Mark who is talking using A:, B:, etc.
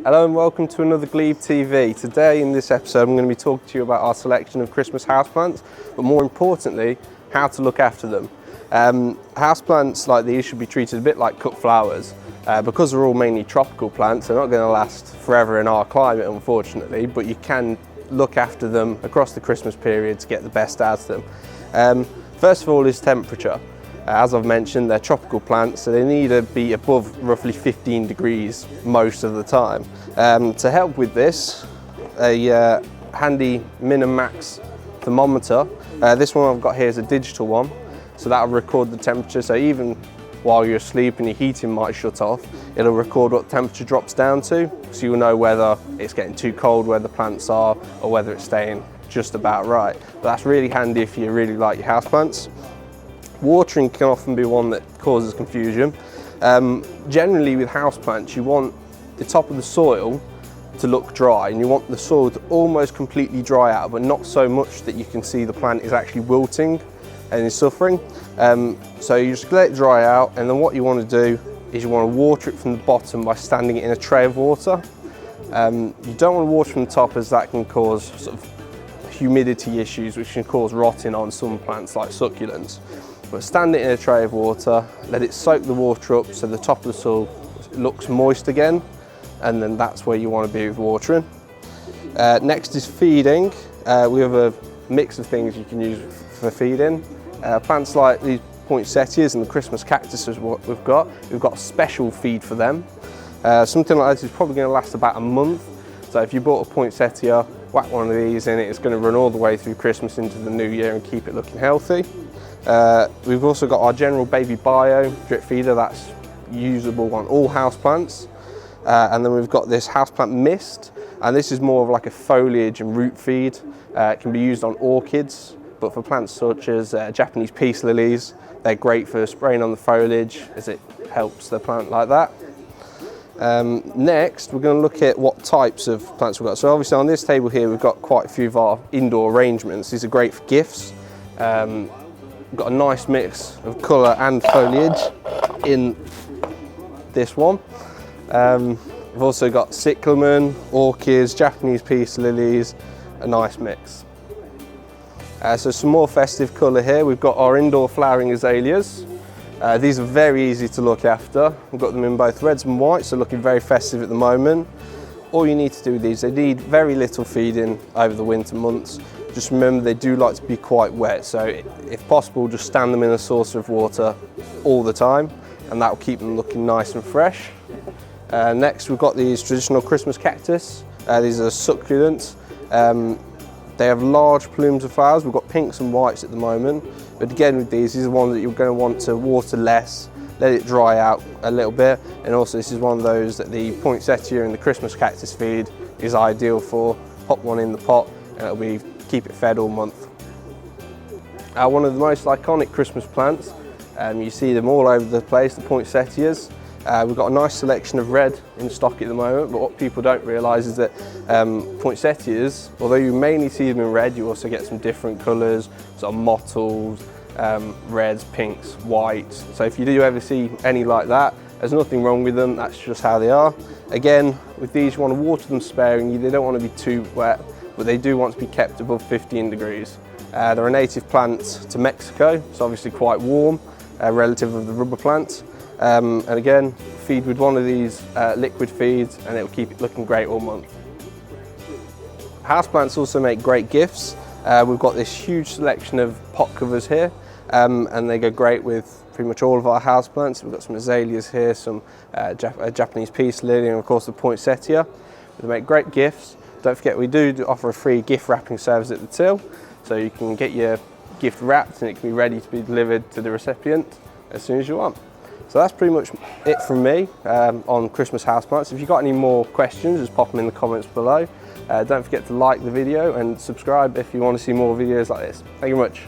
A: Hello and welcome to another Glebe TV. Today in this episode I'm going to be talking to you about our selection of Christmas houseplants, but more importantly, how to look after them. Houseplants like these should be treated a bit like cut flowers. Because they're all mainly tropical plants, they're not going to last forever in our climate unfortunately, but you can look after them across the Christmas period to get the best out of them. First of all is temperature. As I've mentioned, they're tropical plants, so they need to be above roughly 15 degrees most of the time. To help with this, a handy min and max thermometer. This one I've got here is a digital one, so that'll record the temperature, so even while you're asleep and your heating might shut off, it'll record what temperature drops down to, so you'll know whether it's getting too cold where the plants are or whether it's staying just about right. But that's really handy if you really like your houseplants. Watering can often be one that causes confusion. Generally with houseplants, you want the top of the soil to look dry and you want the soil to almost completely dry out, but not so much that you can see the plant is actually wilting and is suffering. So you just let it dry out, and then what you want to do is you want to water it from the bottom by standing it in a tray of water. You don't want to water from the top, as that can cause sort of humidity issues which can cause rotting on some plants like succulents. But stand it in a tray of water, let it soak the water up so the top of the soil looks moist again, and then that's where you want to be with watering. Next is feeding. We have a mix of things you can use for feeding. Plants like these poinsettias and the Christmas cactus is what we've got. We've got a special feed for them. Something like this is probably going to last about a month. So if you bought a poinsettia, whack one of these in it, it's going to run all the way through Christmas into the new year and keep it looking healthy. We've also got our general baby bio drip feeder that's usable on all houseplants. And then we've got this houseplant mist, and this is more of like a foliage and root feed. It can be used on orchids, but for plants such as Japanese peace lilies, they're great for spraying on the foliage as it helps the plant like that. Next, we're going to look at what types of plants we've got. So obviously on this table here, we've got quite a few of our indoor arrangements. These are great for gifts. We've got a nice mix of colour and foliage in this one. We've also got cyclamen, orchids, Japanese peace lilies, a nice mix. So some more festive colour here. We've got our indoor flowering azaleas. These are very easy to look after. We've got them in both reds and whites, so looking very festive at the moment. All you need to do with these, they need very little feeding over the winter months. Just remember they do like to be quite wet, so if possible just stand them in a saucer of water all the time, and that will keep them looking nice and fresh. Next we've got these traditional Christmas cactus. These are succulents. They have large plumes of flowers. We've got pinks and whites at the moment, but again with these is one that you're going to want to water less, let it dry out a little bit, and also this is one of those that the poinsettia and the Christmas cactus feed is ideal for. Pop one in the pot and it'll keep it fed all month. One of the most iconic Christmas plants, you see them all over the place, the poinsettias. We've got a nice selection of red in stock at the moment, but what people don't realise is that poinsettias, although you mainly see them in red, you also get some different colours, sort of mottles, reds, pinks, whites. So if you do ever see any like that, there's nothing wrong with them, that's just how they are. Again, with these you want to water them sparingly, they don't want to be too wet, but they do want to be kept above 15 degrees. They're a native plant to Mexico, so obviously quite warm, relative of the rubber plant. And again, feed with one of these liquid feeds and it'll keep it looking great all month. Houseplants also make great gifts. We've got this huge selection of pot covers here, and they go great with pretty much all of our houseplants. We've got some azaleas here, some Japanese peace lily, and of course the poinsettia. They make great gifts. Don't forget we do offer a free gift wrapping service at the till, so you can get your gift wrapped and it can be ready to be delivered to the recipient as soon as you want. So that's pretty much it from me on Christmas houseplants. If you've got any more questions, just pop them in the comments below. Don't forget to like the video and subscribe if you want to see more videos like this. Thank you very much.